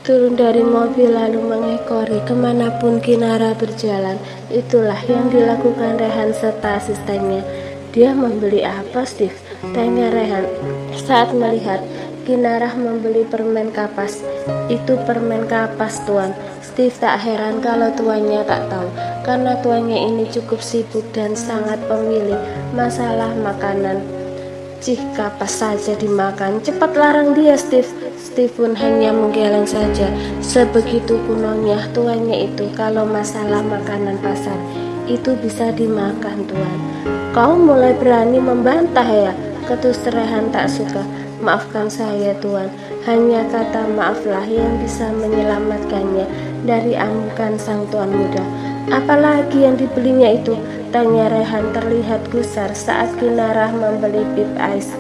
turun dari mobil lalu mengekori kemanapun Kinara berjalan. Itulah yang dilakukan Rehan serta asistennya. Dia membeli apa, Steve? Tanya Rehan saat melihat Kinara membeli permen kapas. Itu permen kapas, Tuan. Steve tak heran kalau tuannya tak tahu, karena tuannya ini cukup sibuk dan sangat pemilih masalah makanan. Cih, kapas saja dimakan. Cepat larang dia, Steve. Steve pun hanya menggeleng saja. Sebegitu kunonya tuannya itu kalau masalah makanan pasar. Itu bisa dimakan, Tuan. Kau mulai berani membantah ya? Ketus Rehan tak suka. Maafkan saya, Tuan. Hanya kata maaflah yang bisa menyelamatkannya dari amukan sang tuan muda. Apalagi yang dibelinya itu? Tanya Rehan terlihat gusar saat Kinara membeli Pip Ice.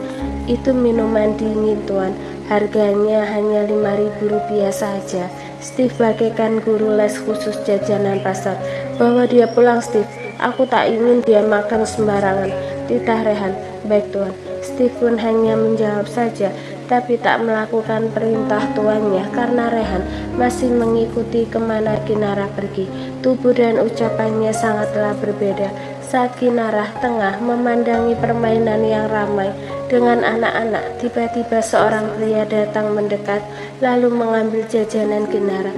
Itu minuman dingin, Tuan. Harganya hanya Rp5.000 saja. Steve bagaikan guru les khusus jajanan pasar. Bawa dia pulang, Steve. Aku tak ingin dia makan sembarangan. Titah Rehan. Baik, Tuan. Steve pun hanya menjawab saja, tapi tak melakukan perintah tuannya karena Rehan masih mengikuti kemana Kinara pergi. Tubuh dan ucapannya sangatlah berbeda saat Kinara tengah memandangi permainan yang ramai dengan anak-anak. Tiba-tiba seorang pria datang mendekat lalu mengambil jajanan Kinara.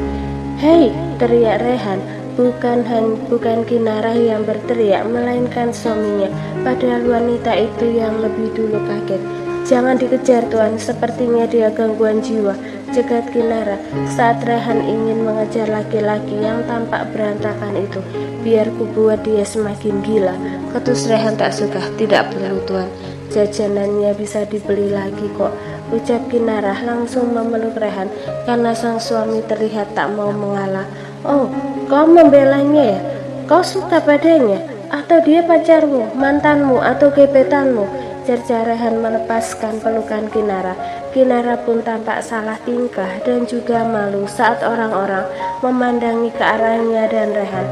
Hei, teriak Rehan. Bukan Kinara yang berteriak, melainkan suaminya. Padahal wanita itu yang lebih dulu kaget. Jangan dikejar, Tuan, sepertinya dia gangguan jiwa, cegat Kinara saat Rehan ingin mengejar laki-laki yang tampak berantakan itu. Biar ku buat dia semakin gila. Ketus Rehan tak suka. Tidak perlu, Tuan. Jajanannya bisa dibeli lagi kok, ucap Kinara langsung memeluk Rehan karena sang suami terlihat tak mau mengalah. Oh, kau membelanya ya? Kau suka padanya? Atau dia pacarmu, mantanmu, atau gebetanmu? Cerca Rehan melepaskan pelukan Kinara. Kinara pun tampak salah tingkah dan juga malu saat orang-orang memandangi ke arahnya dan Rehan.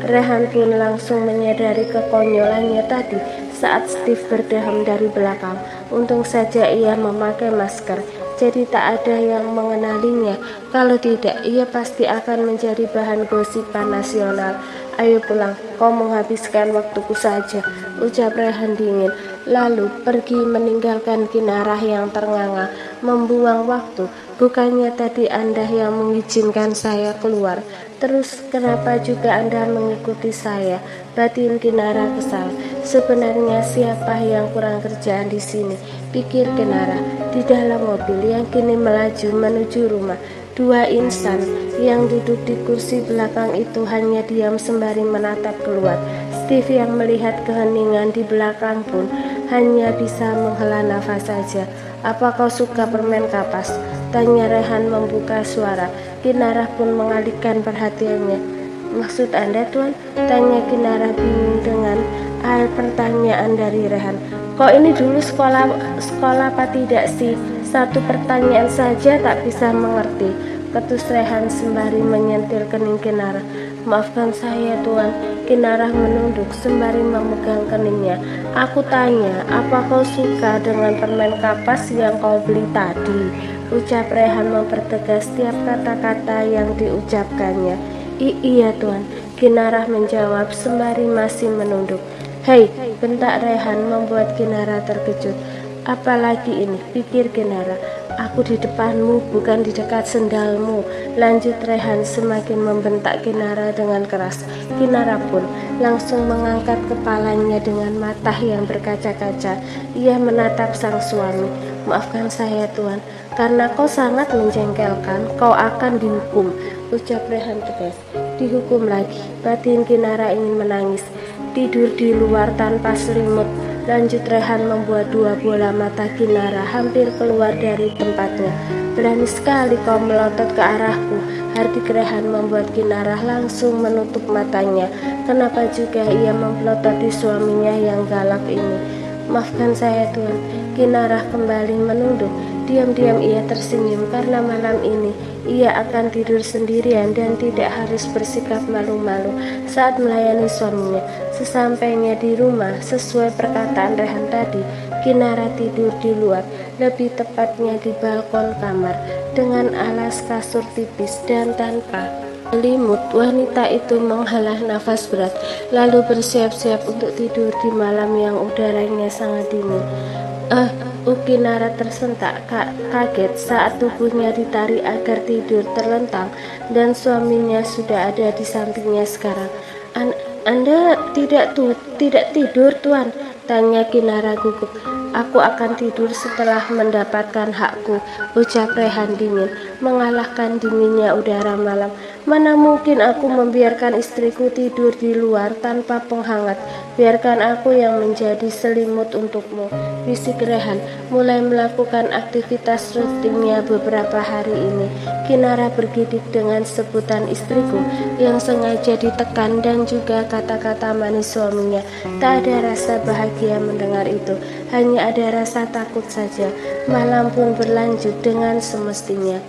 Rehan pun langsung menyadari kekonyolannya tadi saat Steve berdeham dari belakang. Untung saja ia memakai masker, jadi tak ada yang mengenalinya. Kalau tidak, ia pasti akan menjadi bahan gosipan nasional. Ayo pulang, kau menghabiskan waktuku saja, ucap Rehan dingin. Lalu pergi meninggalkan Kinara yang ternganga. Membuang waktu, bukannya tadi Anda yang mengizinkan saya keluar? Terus kenapa juga Anda mengikuti saya? Batin Kinara kesal. Sebenarnya siapa yang kurang kerjaan di sini? Pikir Kinara. Di dalam mobil yang kini melaju menuju rumah, dua insan yang duduk di kursi belakang itu hanya diam sembari menatap keluar. Steve yang melihat keheningan di belakang pun hanya bisa menghela nafas saja. Apa kau suka permen kapas? Tanya Rehan membuka suara. Kinara pun mengalihkan perhatiannya. Maksud Anda, Tuan? Tanya Kinara bingung dengan pertanyaan dari Rehan. Kau ini dulu sekolah apa tidak sih? Satu pertanyaan saja tak bisa mengerti, ketus Rehan sembari menyentil kening Kinara. Maafkan saya, Tuan. Kinara menunduk sembari memegang keningnya. Aku tanya, apa kau suka dengan permen kapas yang kau beli tadi? Ucap Rehan mempertegas setiap kata-kata yang diucapkannya. Iya, Tuan. Kinara menjawab sembari masih menunduk. Hei, bentak Rehan membuat Kinara terkejut. Apalagi ini, pikir Kinara. Aku di depanmu, bukan di dekat sendalmu, lanjut Rehan semakin membentak Kinara dengan keras. Kinara pun langsung mengangkat kepalanya dengan mata yang berkaca-kaca. Ia menatap sang suami. Maafkan saya, Tuan, karena kau sangat menjengkelkan. Kau akan dihukum, ucap Rehan tegas. Dihukum lagi? Batin Kinara ingin menangis. Tidur di luar tanpa selimut, lanjut Rehan membuat dua bola mata Kinara hampir keluar dari tempatnya. Berani sekali kau melotot ke arahku, hardik Rehan membuat Kinara langsung menutup matanya. Kenapa juga ia memelototi suaminya yang galak ini? Maafkan saya, Tuan. Kinara kembali menunduk. Diam-diam ia tersenyum karena malam ini ia akan tidur sendirian dan tidak harus bersikap malu-malu saat melayani suaminya. Sesampainya di rumah, sesuai perkataan Rehan tadi, Kinara tidur di luar, lebih tepatnya di balkon kamar. dengan alas kasur tipis dan tanpa selimut. Wanita itu menghela nafas berat, lalu bersiap-siap untuk tidur di malam yang udaranya sangat dingin. Ukinara tersentak kaget saat tubuhnya ditarik agar tidur terlentang dan suaminya sudah ada di sampingnya sekarang. Anda tidak tidur, Tuan? Tanya Kinara gugup. Aku akan tidur setelah mendapatkan hakku, ucap Rehan dingin, mengalahkan dinginnya udara malam. Mana mungkin aku membiarkan istriku tidur di luar tanpa penghangat. Biarkan aku yang menjadi selimut untukmu, bisik Rehan, mulai melakukan aktivitas rutinnya beberapa hari ini. Kinara bergidik dengan sebutan istriku yang sengaja ditekan dan juga kata-kata manis suaminya. Tak ada rasa bahagia mendengar itu, hanya ada rasa takut saja. Malam pun berlanjut dengan semestinya.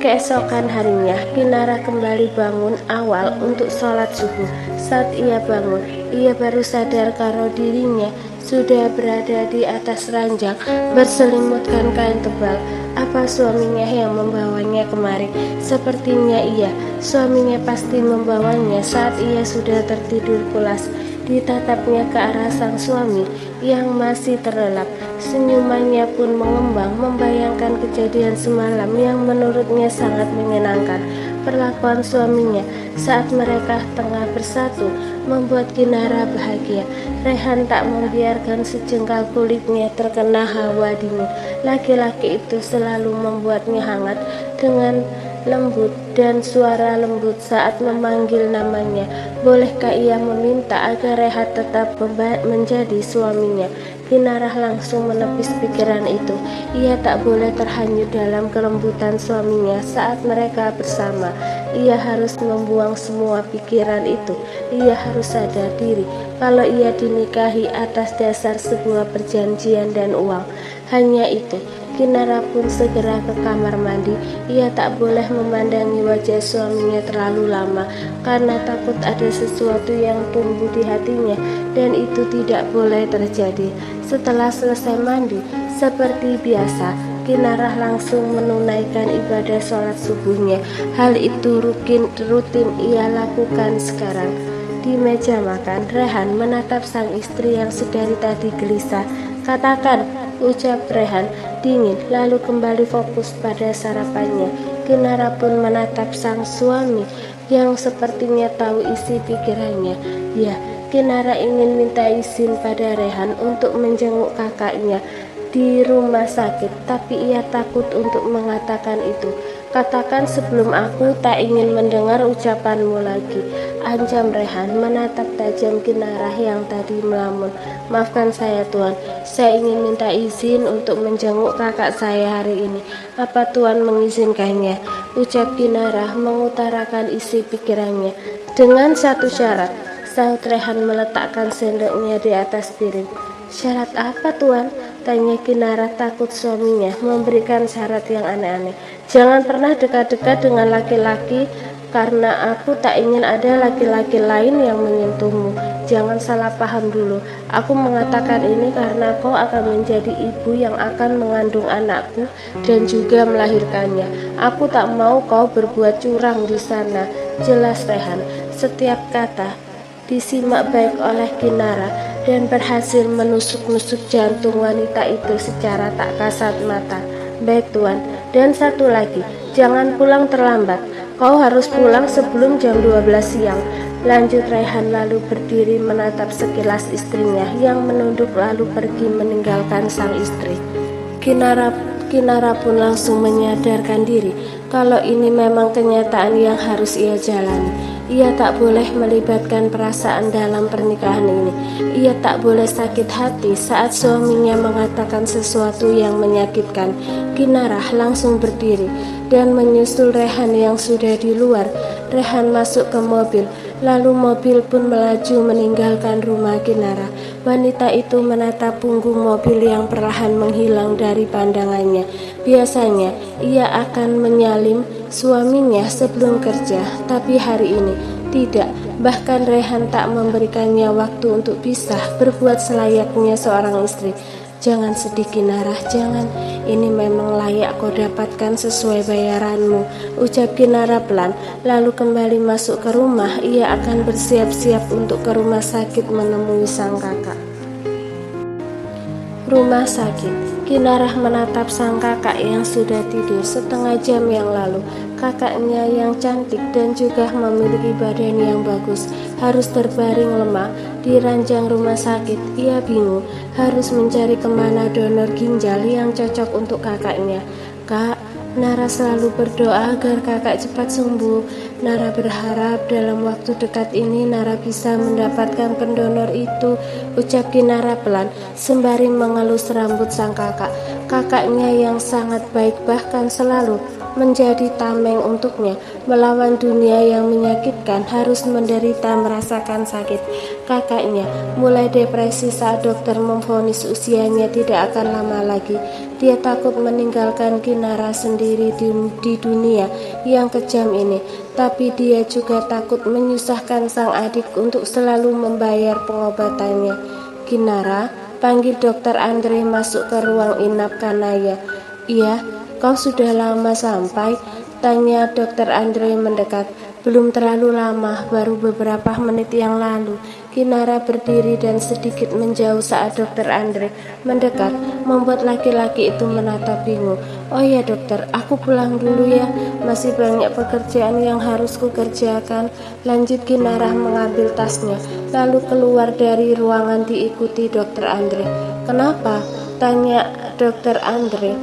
Keesokan harinya, Kinara kembali bangun awal untuk sholat subuh. Saat ia bangun, ia baru sadar kalau dirinya sudah berada di atas ranjang berselimutkan kain tebal. Apa suaminya yang membawanya kemari? Sepertinya iya, suaminya pasti membawanya saat ia sudah tertidur pulas. Ditatapnya ke arah sang suami yang masih terlelap. Senyumannya pun mengembang, membayangkan kejadian semalam yang menurutnya sangat menyenangkan. Perlakuan suaminya saat mereka tengah bersatu membuat Kinara bahagia. Rehan tak membiarkan sejengkal kulitnya terkena hawa dingin. Laki-laki itu selalu membuatnya hangat dengan lembut dan suara lembut saat memanggil namanya. Bolehkah ia meminta agar Rehan tetap menjadi suaminya? Kinara langsung menepis pikiran itu. Ia tak boleh terhanyut dalam kelembutan suaminya saat mereka bersama. Ia harus membuang semua pikiran itu. Ia harus sadar diri kalau ia dinikahi atas dasar sebuah perjanjian dan uang. Hanya itu. Kinara pun segera ke kamar mandi. Ia tak boleh memandangi wajah suaminya terlalu lama karena takut ada sesuatu yang tumbuh di hatinya, dan itu tidak boleh terjadi. Setelah selesai mandi, seperti biasa, Kinara langsung menunaikan ibadah sholat subuhnya. Hal itu rutin ia lakukan sekarang. Di meja makan, Rehan menatap sang istri yang sedari tadi gelisah. Katakan, ucap Rehan dingin, lalu kembali fokus pada sarapannya. Kinara pun menatap sang suami yang sepertinya tahu isi pikirannya. Ya, Kinara ingin minta izin pada Rehan untuk menjenguk kakaknya di rumah sakit, tapi ia takut untuk mengatakan itu. Katakan sebelum aku tak ingin mendengar ucapanmu lagi, ancam Rehan menatap tajam Kinara yang tadi melamun. Maafkan saya, Tuan, saya ingin minta izin untuk menjenguk kakak saya hari ini. Apa Tuan mengizinkannya? Ucap Kinara mengutarakan isi pikirannya. Dengan satu syarat, sahut Rehan meletakkan sendoknya di atas piring. Syarat apa, Tuan? Tanya Kinara takut suaminya memberikan syarat yang aneh-aneh. Jangan pernah dekat-dekat dengan laki-laki karena aku tak ingin ada laki-laki lain yang menyentuhmu. Jangan salah paham dulu. Aku mengatakan ini karena kau akan menjadi ibu yang akan mengandung anakku dan juga melahirkannya. Aku tak mau kau berbuat curang di sana. Jelas Rehan. Setiap kata disimak baik oleh Kinara dan berhasil menusuk-nusuk jantung wanita itu secara tak kasat mata. Baik Tuan, dan satu lagi, jangan pulang terlambat. Kau harus pulang sebelum jam 12 siang. Lanjut Rehan lalu berdiri menatap sekilas istrinya yang menunduk lalu pergi meninggalkan sang istri. Kinara pun langsung menyadarkan diri kalau ini memang kenyataan yang harus ia jalani. Ia tak boleh melibatkan perasaan dalam pernikahan ini. Ia tak boleh sakit hati saat suaminya mengatakan sesuatu yang menyakitkan. Kinara langsung berdiri dan menyusul Rehan yang sudah di luar. Rehan masuk ke mobil, lalu mobil pun melaju meninggalkan rumah Kinara. Wanita itu menatap punggung mobil yang perlahan menghilang dari pandangannya. Biasanya ia akan menyalin suaminya sebelum kerja, tapi hari ini tidak. Bahkan Rehan tak memberikannya waktu untuk pisah berbuat selayaknya seorang istri. Jangan sedih Kinara, jangan. Ini memang layak kau dapatkan sesuai bayaranmu, ucap Kinara pelan. Lalu kembali masuk ke rumah. Ia akan bersiap-siap untuk ke rumah sakit menemui sang kakak. Rumah sakit. Kinara menatap sang kakak yang sudah tidur setengah jam yang lalu. Kakaknya yang cantik dan juga memiliki badan yang bagus harus terbaring lemah di ranjang rumah sakit. Ia bingung harus mencari kemana donor ginjal yang cocok untuk kakaknya. Kak, Nara selalu berdoa agar kakak cepat sembuh. Nara berharap dalam waktu dekat ini Nara bisa mendapatkan pendonor itu, ucap Kinara pelan sembari mengelus rambut sang kakak. Kakaknya yang sangat baik bahkan selalu menjadi tameng untuknya, melawan dunia yang menyakitkan, harus menderita merasakan sakit. Kakaknya mulai depresi saat dokter memvonis usianya tidak akan lama lagi. Dia takut meninggalkan Kinara sendiri di dunia yang kejam ini, tapi dia juga takut menyusahkan sang adik untuk selalu membayar pengobatannya. Kinara, panggil dokter Andre masuk ke ruang inap Kanaya. Iya. Kau sudah lama sampai? Tanya dokter Andre mendekat. Belum terlalu lama, baru beberapa menit yang lalu. Kinara berdiri dan sedikit menjauh saat dokter Andre mendekat, membuat laki-laki itu menatap bingung. Oh ya dokter, aku pulang dulu ya. Masih banyak pekerjaan yang harus kukerjakan. Lanjut Kinara mengambil tasnya, lalu keluar dari ruangan diikuti dokter Andre. Kenapa? Tanya dokter Andre.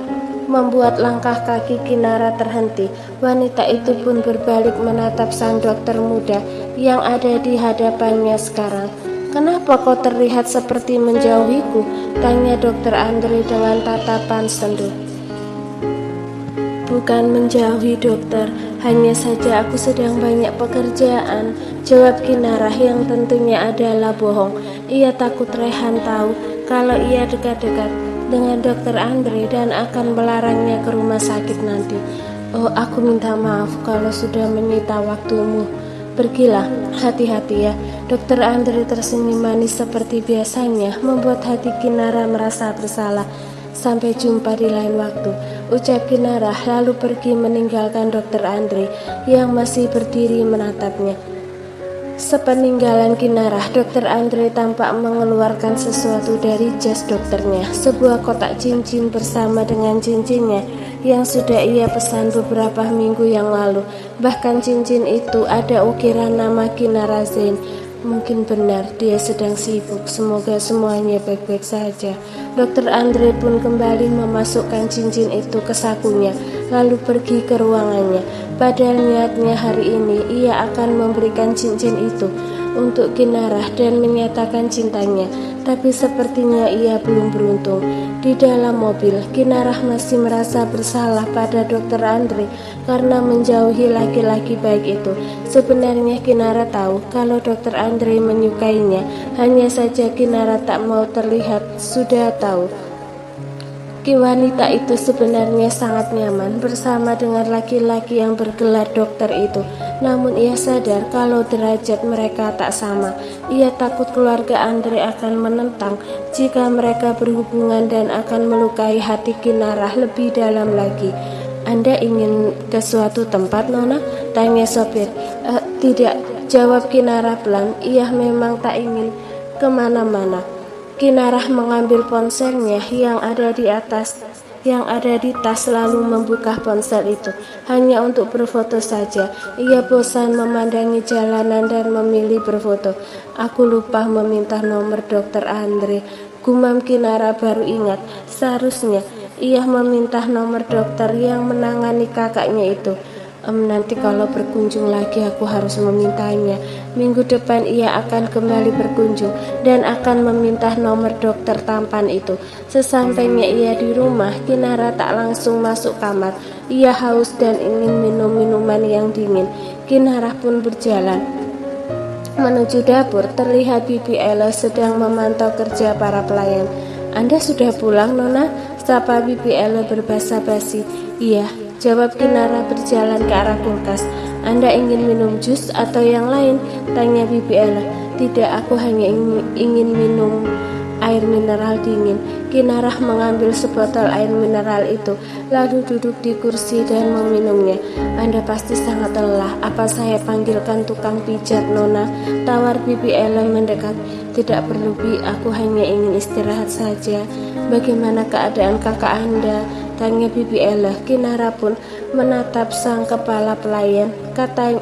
Membuat langkah kaki Kinara terhenti. Wanita itu pun berbalik menatap sang dokter muda yang ada di hadapannya sekarang. Kenapa kau terlihat seperti menjauhiku? Tanya dokter Andre dengan tatapan sendu. Bukan menjauhi dokter, hanya saja aku sedang banyak pekerjaan, jawab Kinara yang tentunya adalah bohong. Ia takut Rehan tahu kalau ia dekat-dekat dengan dokter Andre dan akan melarangnya ke rumah sakit nanti. Oh, aku minta maaf kalau sudah menyita waktumu. Pergilah, hati-hati ya. Dokter Andre tersenyum manis seperti biasanya, membuat hati Kinara merasa bersalah. Sampai jumpa di lain waktu, ucap Kinara lalu pergi meninggalkan dokter Andre yang masih berdiri menatapnya. Sepeninggalan Kinara, dokter Andre tampak mengeluarkan sesuatu dari jas dokternya, sebuah kotak cincin bersama dengan cincinnya yang sudah ia pesan beberapa minggu yang lalu. Bahkan cincin itu ada ukiran nama Kinara Zain. Mungkin benar dia sedang sibuk, semoga semuanya baik-baik saja. Dokter Andre pun kembali memasukkan cincin itu ke sakunya, lalu pergi ke ruangannya. Padahal niatnya hari ini ia akan memberikan cincin itu untuk Kinara dan menyatakan cintanya, tapi sepertinya ia belum beruntung. Di dalam mobil, Kinara masih merasa bersalah pada dokter Andre karena menjauhi laki-laki baik itu. Sebenarnya Kinara tahu kalau dokter Andre menyukainya, hanya saja Kinara tak mau terlihat sudah tahu. Wanita itu sebenarnya sangat nyaman bersama dengan laki-laki yang bergelar dokter itu. Namun ia sadar kalau derajat mereka tak sama. Ia takut keluarga Andre akan menentang jika mereka berhubungan dan akan melukai hati Kinara lebih dalam lagi. Anda ingin ke suatu tempat, Nona? Tanya sopir. Tidak, jawab Kinara pelan. Ia memang tak ingin kemana-mana. Kinara mengambil ponselnya yang ada di tas lalu membuka ponsel itu hanya untuk berfoto saja. Ia bosan memandangi jalanan dan memilih berfoto. Aku lupa meminta nomor dokter Andre, gumam Kinara baru ingat. Seharusnya ia meminta nomor dokter yang menangani kakaknya itu. Nanti kalau berkunjung lagi aku harus memintanya. Minggu depan ia akan kembali berkunjung dan akan meminta nomor dokter tampan itu. Sesampainya ia di rumah, Kinara tak langsung masuk kamar. Ia haus dan ingin minum minuman yang dingin. Kinara pun berjalan menuju dapur. Terlihat Bibi Ella sedang memantau kerja para pelayan. Anda sudah pulang, Nona? Sapa Bibi Ella berbahasa basi. Iya, jawab Kinara berjalan ke arah kulkas. Anda ingin minum jus atau yang lain? Tanya Bibi Ella. Tidak, aku hanya ingin minum air mineral dingin. Kinarah mengambil sebotol air mineral itu, lalu duduk di kursi dan meminumnya. Anda pasti sangat lelah. Apa saya panggilkan tukang pijat, Nona? Tawar Bibi Ellen mendekat. Tidak perlu, Bi, aku hanya ingin istirahat saja. Bagaimana keadaan kakak Anda? Tanya Bibi Ella. Kinara pun menatap sang kepala pelayan.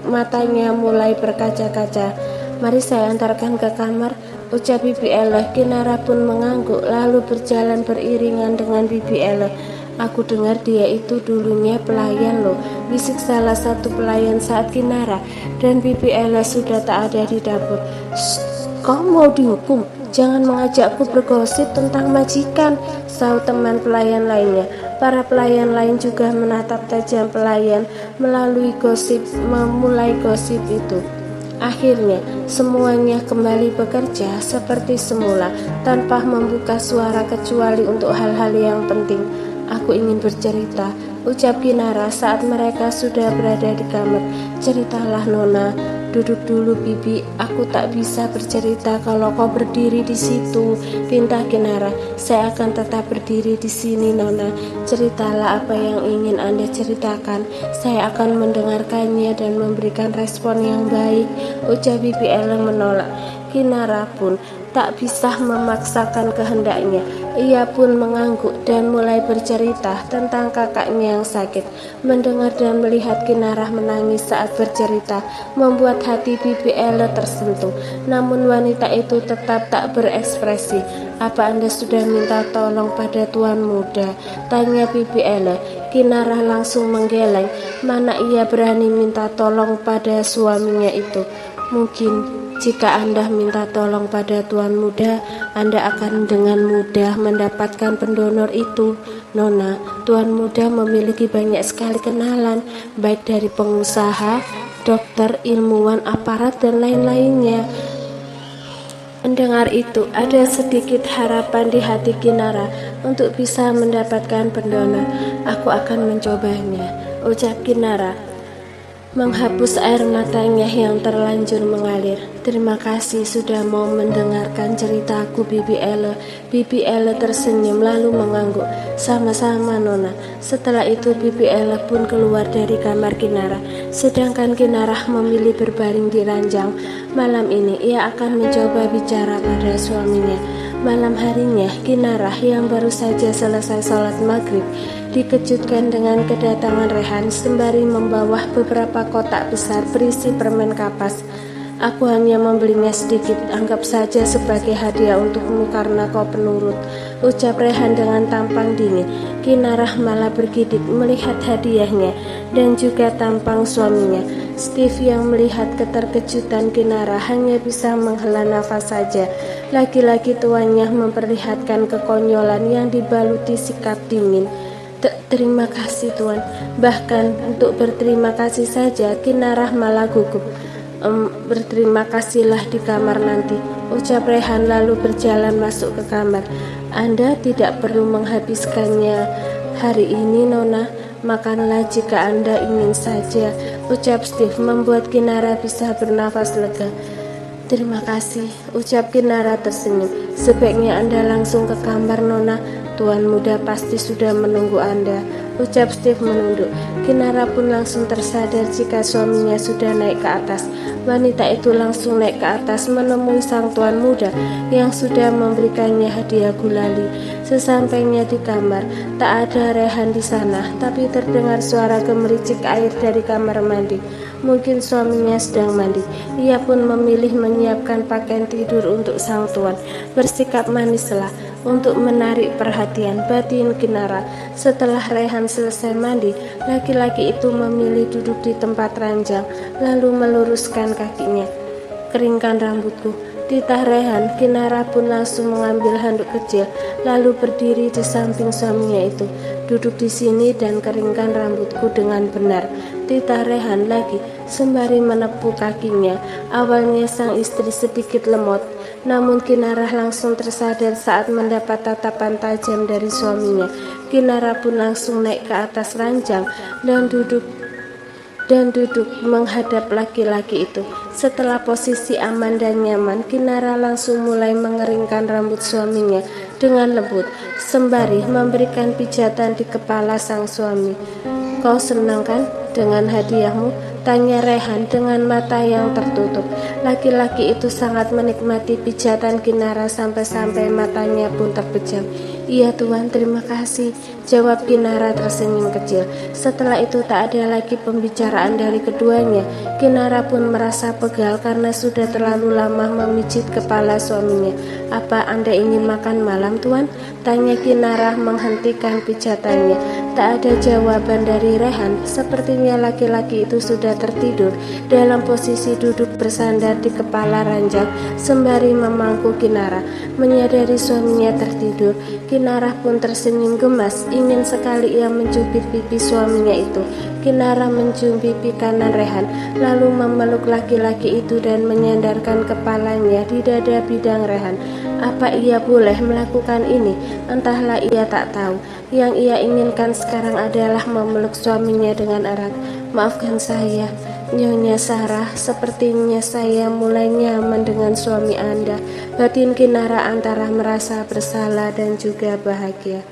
Matanya mulai berkaca-kaca. Mari saya antarkan ke kamar, ucap Bibi Ella. Kinara pun mengangguk lalu berjalan beriringan dengan Bibi Ella. Aku dengar dia itu dulunya pelayan loh, bisik salah satu pelayan saat Kinara dan Bibi Ella sudah tak ada di dapur. Kau mau dihukum? Jangan mengajakku bergosip tentang majikan, sahut teman pelayan lainnya. Para pelayan lain juga menatap tajam pelayan memulai gosip itu. Akhirnya, semuanya kembali bekerja seperti semula tanpa membuka suara kecuali untuk hal-hal yang penting. Aku ingin bercerita, ucap Kinara saat mereka sudah berada di kamar. Ceritalah, Nona. Duduk dulu, Bibi. Aku tak bisa bercerita kalau kau berdiri di situ, pinta Kinara. Saya akan tetap berdiri di sini, Nona. Ceritalah apa yang ingin Anda ceritakan. Saya akan mendengarkannya dan memberikan respon yang baik, ucap Bibi Ellen menolak. Kinara pun tak bisa memaksakan kehendaknya. Ia pun mengangguk dan mulai bercerita tentang kakaknya yang sakit. Mendengar dan melihat Kinara menangis saat bercerita membuat hati Bibi Ella tersentuh. Namun wanita itu tetap tak berekspresi. Apa Anda sudah minta tolong pada tuan muda? Tanya Bibi Ella. Kinara langsung menggeleng. Mana ia berani minta tolong pada suaminya itu? Mungkin jika Anda minta tolong pada tuan muda, Anda akan dengan mudah mendapatkan pendonor itu, Nona. Tuan muda memiliki banyak sekali kenalan, baik dari pengusaha, dokter, ilmuwan, aparat, dan lain-lainnya. Mendengar itu, ada sedikit harapan di hati Kinara untuk bisa mendapatkan pendonor. Aku akan mencobanya, ucap Kinara menghapus air matanya yang terlanjur mengalir. Terima kasih sudah mau mendengarkan ceritaku, Bibi Ella. Bibi Ella tersenyum lalu mengangguk. Sama-sama, Nona. Setelah itu Bibi Ella pun keluar dari kamar Kinara, sedangkan Kinara memilih berbaring di ranjang. Malam ini ia akan mencoba bicara pada suaminya. Malam harinya, Kinara yang baru saja selesai sholat maghrib dikejutkan dengan kedatangan Rehan sembari membawa beberapa kotak besar berisi permen kapas. Aku hanya membelinya sedikit, anggap saja sebagai hadiah untukmu karena kau penurut, ucap Rehan dengan tampang dingin. Kinara malah bergidik melihat hadiahnya dan juga tampang suaminya. Steve yang melihat keterkejutan Kinara hanya bisa menghela nafas saja. Laki-laki tuanya memperlihatkan kekonyolan yang dibaluti sikap dingin. Terima kasih, Tuan. Bahkan untuk berterima kasih saja Kinara malah gugup. Berterima kasihlah di kamar nanti, ucap Rehan lalu berjalan masuk ke kamar. Anda tidak perlu menghabiskannya hari ini, Nona. Makanlah jika Anda ingin saja, ucap Steve membuat Kinara bisa bernafas lega. Terima kasih, ucap Kinara tersenyum. Sebaiknya Anda langsung ke kamar, Nona. Tuan muda pasti sudah menunggu Anda, ucap Steve menunduk. Kinara pun langsung tersadar jika suaminya sudah naik ke atas. Wanita itu langsung naik ke atas menemui sang tuan muda yang sudah memberikannya hadiah gulali. Sesampainya di kamar, tak ada Rehan di sana, tapi terdengar suara gemericik air dari kamar mandi. Mungkin suaminya sedang mandi. Ia pun memilih menyiapkan pakaian tidur untuk sang tuan. Bersikap manislah untuk menarik perhatian batin Kinara. Setelah Rehan selesai mandi, laki-laki itu memilih duduk di tempat ranjang, lalu meluruskan kakinya. Keringkan rambutku, titah Rehan. Kinara pun langsung mengambil handuk kecil, lalu berdiri di samping suaminya itu. Duduk di sini dan keringkan rambutku dengan benar, titah Rehan lagi, sembari menepuk kakinya. Awalnya sang istri sedikit lemot, namun Kinara langsung tersadar saat mendapat tatapan tajam dari suaminya. Kinara pun langsung naik ke atas ranjang dan duduk dan duduk menghadap laki-laki itu. Setelah posisi aman dan nyaman, Kinara langsung mulai mengeringkan rambut suaminya dengan lembut, sembari memberikan pijatan di kepala sang suami. "Kau senang kan dengan hadiahmu?" tanya Rehan dengan mata yang tertutup. Laki-laki itu sangat menikmati pijatan Kinara sampai-sampai matanya pun terpejam. "Iya Tuan, terima kasih," jawab Kinara tersenyum kecil. Setelah itu tak ada lagi pembicaraan dari keduanya. Kinara pun merasa pegal karena sudah terlalu lama memijit kepala suaminya. "Apa Anda ingin makan malam, Tuan?" tanya Kinara menghentikan pijatannya. Tak ada jawaban dari Rehan. Sepertinya laki-laki itu sudah tertidur dalam posisi duduk bersandar di kepala ranjang sembari memangku Kinara. Menyadari suaminya tertidur, Kinara pun tersenyum gemas. Ingin sekali ia mencubit pipi suaminya itu. Kinara mencium pipi kanan Rehan, lalu memeluk laki-laki itu dan menyandarkan kepalanya di dada bidang Rehan. Apa ia boleh melakukan ini? Entahlah, ia tak tahu. Yang ia inginkan sekarang adalah memeluk suaminya dengan erat. "Maafkan saya, Nyonya Sarah, sepertinya saya mulai nyaman dengan suami Anda." Batin Kinara antara merasa bersalah dan juga bahagia.